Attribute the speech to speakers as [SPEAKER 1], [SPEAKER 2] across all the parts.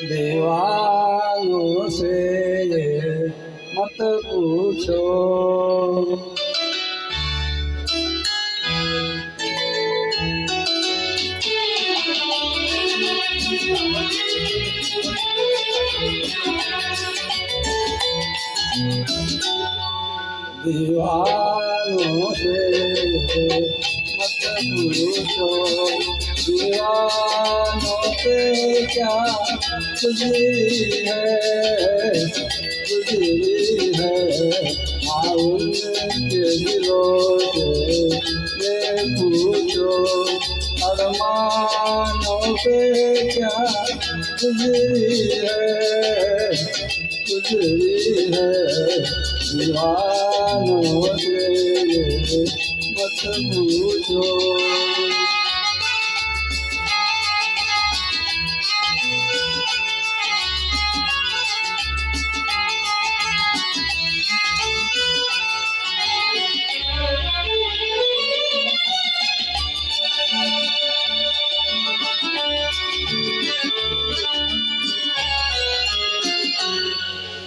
[SPEAKER 1] दीवानों से ये मत पूछो, दीवानों से मत पूछो, दीवानों से क्या गुजरी है उनके दिलों से ये पूछो, अरमानों पे क्या गुजरी है दीवानों से मत पूछो।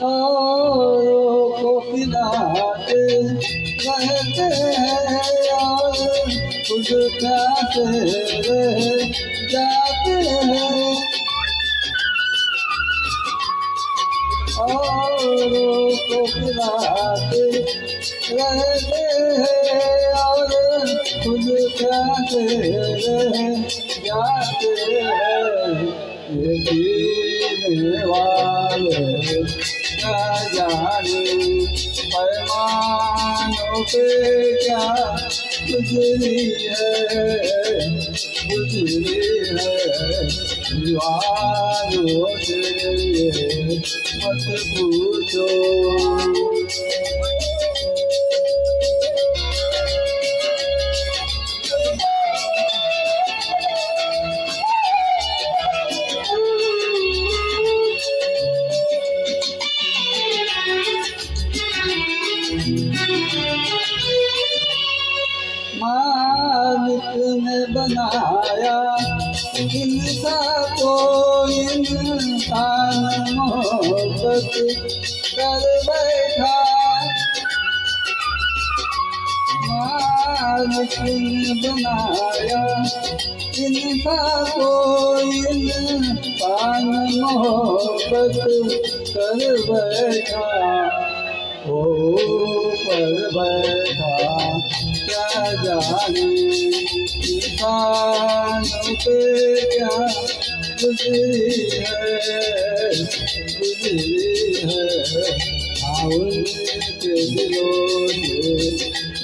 [SPEAKER 1] औरों को खिलाते रहते हैं और खुद प्यासे रह जाते हैं, औरों को खिलाते रहते हैं और खुद प्यासे रह जाते हैं। ये पीने वाले क्या जाने पैमानों पे क्या गुजरी है दीवानों से मत पूछो। मालिक ने बनाया इंसान को, इंसान मोहब्बत कर बैठा, मालिक ने बनाया इंसान को, इंसान मोहब्बत कर बैठा, ओ पर बैठा क्या जाने इंसानों पे क्या गुजरी है उनके दिलों से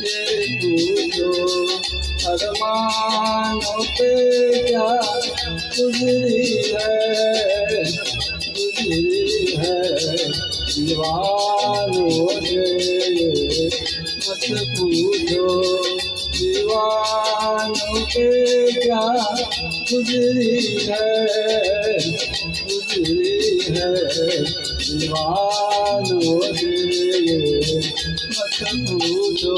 [SPEAKER 1] ये पूछो, अरमानों पे क्या गुजरी है दीवानों से मत पूछो, दीवानों पे क्या गुजरी है दीवानों से मत पूछो।